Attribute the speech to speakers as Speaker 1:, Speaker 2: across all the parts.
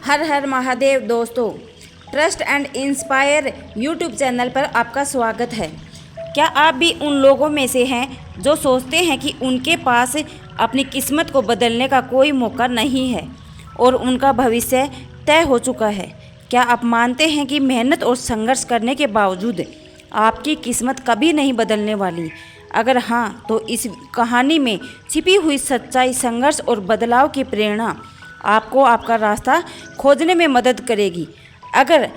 Speaker 1: हर हर महादेव दोस्तों, trust and inspire YouTube channel पर आपका स्वागत है। क्या आप भी उन लोगों में से हैं जो सोचते हैं कि उनके पास अपनी किस्मत को बदलने का कोई मौका नहीं है और उनका भविष्य तय हो चुका है? क्या आप मानते हैं कि मेहनत और संघर्ष करने के बावजूद आपकी किस्मत कभी नहीं बदलने वाली? अगर हाँ, तो इस कहानी में छिपी हुई सच्चाई, संघर्ष और बदलाव की प्रेरणा आपको आपका रास्ता खोजने में मदद करेगी। अगर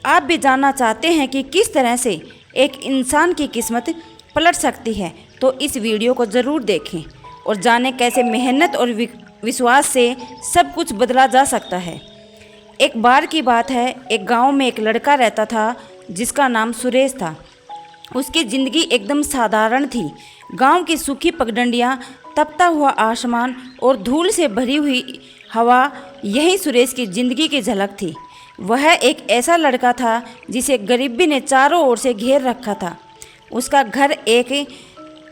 Speaker 1: आप भी जानना चाहते हैं कि किस तरह से एक इंसान की किस्मत पलट सकती है, तो इस वीडियो को ज़रूर देखें और जानें कैसे मेहनत और विश्वास से सब कुछ बदला जा सकता है। एक बार की बात है, एक गांव में एक लड़का रहता था जिसका नाम सुरेश था। उसकी ज़िंदगी एकदम साधारण थी। गांव की सूखी पगडंडियाँ, तपता हुआ आसमान और धूल से भरी हुई हवा, यही सुरेश की ज़िंदगी की झलक थी। वह एक ऐसा लड़का था जिसे गरीबी ने चारों ओर से घेर रखा था। उसका घर एक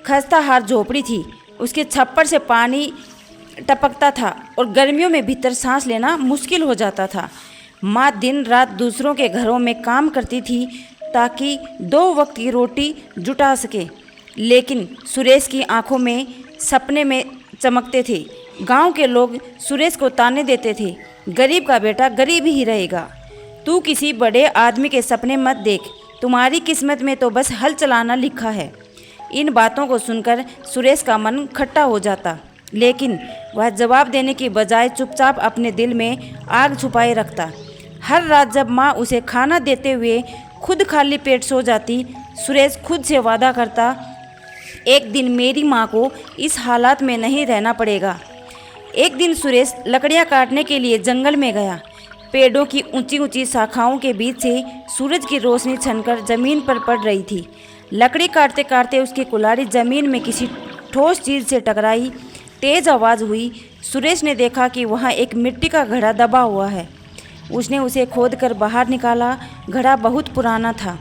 Speaker 1: खस्ताहार झोपड़ी थी। उसके छप्पर से पानी टपकता था और गर्मियों में भीतर सांस लेना मुश्किल हो जाता था। माँ दिन रात दूसरों के घरों में काम करती थी ताकि 2 वक्त की रोटी जुटा सके, लेकिन सुरेश की आंखों में सपने में चमकते थे। गांव के लोग सुरेश को ताने देते थे, गरीब का बेटा गरीब ही रहेगा, तू किसी बड़े आदमी के सपने मत देख, तुम्हारी किस्मत में तो बस हल चलाना लिखा है। इन बातों को सुनकर सुरेश का मन खट्टा हो जाता, लेकिन वह जवाब देने की बजाय चुपचाप अपने दिल में आग छुपाए रखता। हर रात जब माँ उसे खाना देते हुए खुद खाली पेट सो जाती, सुरेश खुद से वादा करता, एक दिन मेरी माँ को इस हालात में नहीं रहना पड़ेगा। एक दिन सुरेश लकड़ियाँ काटने के लिए जंगल में गया। पेड़ों की ऊंची ऊंची शाखाओं के बीच से सूरज की रोशनी छनकर जमीन पर पड़ रही थी। लकड़ी काटते काटते उसकी कुल्हाड़ी जमीन में किसी ठोस चीज़ से टकराई। तेज़ आवाज़ हुई। सुरेश ने देखा कि वहाँ एक मिट्टी का घड़ा दबा हुआ है। उसने उसे खोदकर बाहर निकाला। घड़ा बहुत पुराना था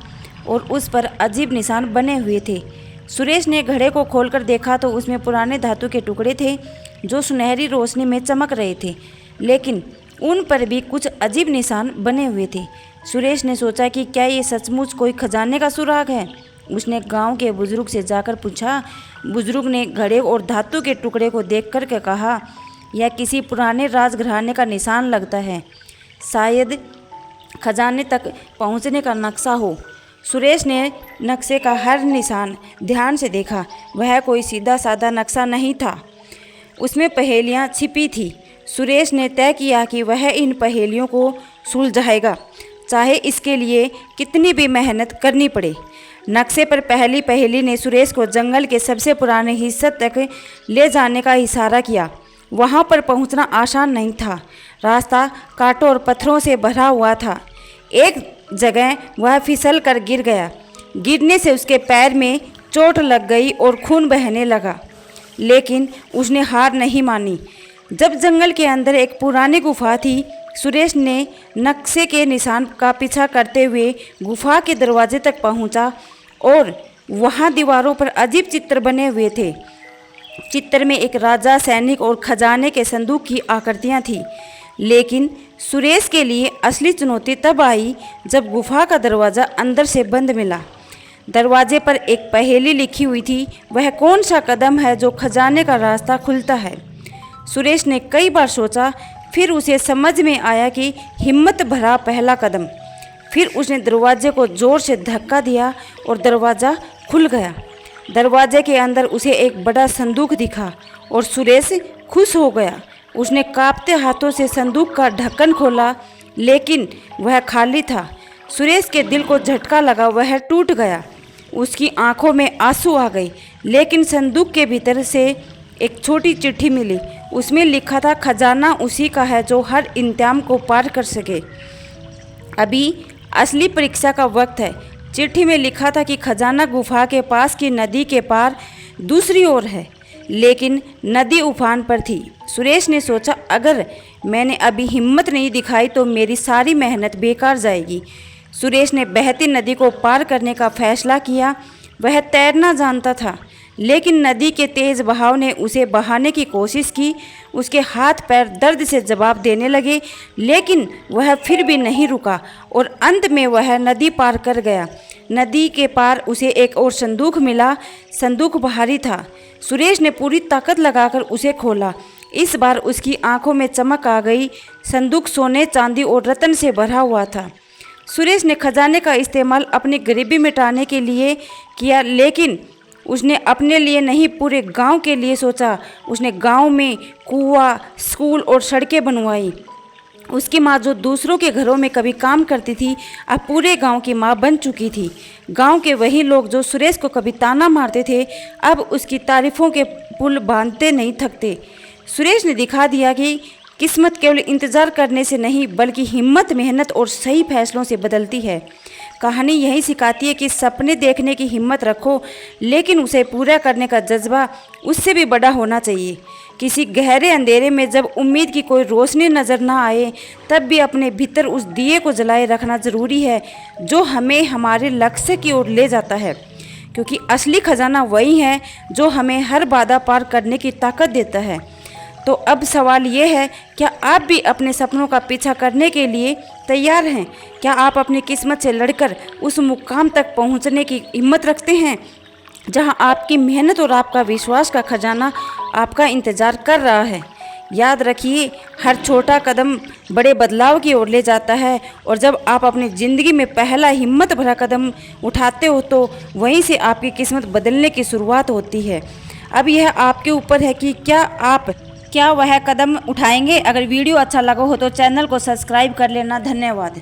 Speaker 1: और उस पर अजीब निशान बने हुए थे। सुरेश ने घड़े को खोलकर देखा तो उसमें पुराने धातु के टुकड़े थे जो सुनहरी रोशनी में चमक रहे थे, लेकिन उन पर भी कुछ अजीब निशान बने हुए थे। सुरेश ने सोचा कि क्या ये सचमुच कोई खजाने का सुराग है। उसने गांव के बुजुर्ग से जाकर पूछा। बुजुर्ग ने घड़े और धातु के टुकड़े को देख कर के कहा, यह किसी पुराने राजघराने का निशान लगता है, शायद खजाने तक पहुंचने का नक्शा हो। सुरेश ने नक्शे का हर निशान ध्यान से देखा। वह कोई सीधा साधा नक्शा नहीं था, उसमें पहेलियां छिपी थी। सुरेश ने तय किया कि वह इन पहेलियों को सुलझाएगा, चाहे इसके लिए कितनी भी मेहनत करनी पड़े। नक्शे पर पहली पहेली ने सुरेश को जंगल के सबसे पुराने हिस्से तक ले जाने का इशारा किया। वहाँ पर पहुँचना आसान नहीं था। रास्ता कांटों और पत्थरों से भरा हुआ था। एक जगह वह फिसल कर गिर गया। गिरने से उसके पैर में चोट लग गई और खून बहने लगा, लेकिन उसने हार नहीं मानी। जब जंगल के अंदर एक पुरानी गुफा थी, सुरेश ने नक्शे के निशान का पीछा करते हुए गुफा के दरवाजे तक पहुंचा और वहां दीवारों पर अजीब चित्र बने हुए थे। चित्र में एक राजा, सैनिक और खजाने के संदूक की आकृतियां थी, लेकिन सुरेश के लिए असली चुनौती तब आई जब गुफा का दरवाज़ा अंदर से बंद मिला। दरवाजे पर एक पहेली लिखी हुई थी, वह कौन सा कदम है जो खजाने का रास्ता खुलता है। सुरेश ने कई बार सोचा, फिर उसे समझ में आया कि हिम्मत भरा पहला कदम। फिर उसने दरवाजे को ज़ोर से धक्का दिया और दरवाज़ा खुल गया। दरवाजे के अंदर उसे एक बड़ा संदूक दिखा और सुरेश खुश हो गया। उसने कांपते हाथों से संदूक का ढक्कन खोला, लेकिन वह खाली था। सुरेश के दिल को झटका लगा, वह टूट गया। उसकी आंखों में आंसू आ गए, लेकिन संदूक के भीतर से एक छोटी चिट्ठी मिली। उसमें लिखा था, खजाना उसी का है जो हर इम्तिहान को पार कर सके। अभी असली परीक्षा का वक्त है। चिट्ठी में लिखा था कि खजाना गुफा के पास की नदी के पार दूसरी ओर है, लेकिन नदी उफान पर थी। सुरेश ने सोचा, अगर मैंने अभी हिम्मत नहीं दिखाई तो मेरी सारी मेहनत बेकार जाएगी। सुरेश ने बहती नदी को पार करने का फैसला किया। वह तैरना जानता था, लेकिन नदी के तेज बहाव ने उसे बहाने की कोशिश की। उसके हाथ पैर दर्द से जवाब देने लगे, लेकिन वह फिर भी नहीं रुका और अंत में वह नदी पार कर गया। नदी के पार उसे एक और संदूक मिला। संदूक भारी था। सुरेश ने पूरी ताकत लगाकर उसे खोला। इस बार उसकी आंखों में चमक आ गई। संदूक सोने, चांदी और रत्न से भरा हुआ था। सुरेश ने खजाने का इस्तेमाल अपनी गरीबी मिटाने के लिए किया, लेकिन उसने अपने लिए नहीं, पूरे गांव के लिए सोचा। उसने गांव में कुआं, स्कूल और सड़कें बनवाई। उसकी माँ, जो दूसरों के घरों में कभी काम करती थी, अब पूरे गांव की माँ बन चुकी थी। गांव के वही लोग जो सुरेश को कभी ताना मारते थे, अब उसकी तारीफों के पुल बांधते नहीं थकते। सुरेश ने दिखा दिया कि किस्मत केवल इंतज़ार करने से नहीं, बल्कि हिम्मत, मेहनत और सही फैसलों से बदलती है। कहानी यही सिखाती है कि सपने देखने की हिम्मत रखो, लेकिन उसे पूरा करने का जज्बा उससे भी बड़ा होना चाहिए। किसी गहरे अंधेरे में जब उम्मीद की कोई रोशनी नज़र ना आए, तब भी अपने भीतर उस दिए को जलाए रखना ज़रूरी है, जो हमें हमारे लक्ष्य की ओर ले जाता है। क्योंकि असली खजाना वही है जो हमें हर बाधा पार करने की ताकत देता है। तो अब सवाल ये है, क्या आप भी अपने सपनों का पीछा करने के लिए तैयार हैं? क्या आप अपनी किस्मत से लड़कर उस मुकाम तक पहुंचने की हिम्मत रखते हैं जहां आपकी मेहनत और आपका विश्वास का खजाना आपका इंतज़ार कर रहा है? याद रखिए, हर छोटा कदम बड़े बदलाव की ओर ले जाता है, और जब आप अपनी ज़िंदगी में पहला हिम्मत भरा कदम उठाते हो, तो वहीं से आपकी किस्मत बदलने की शुरुआत होती है। अब यह आपके ऊपर है कि क्या वह कदम उठाएंगे। अगर वीडियो अच्छा लगा हो तो चैनल को सब्सक्राइब कर लेना। धन्यवाद।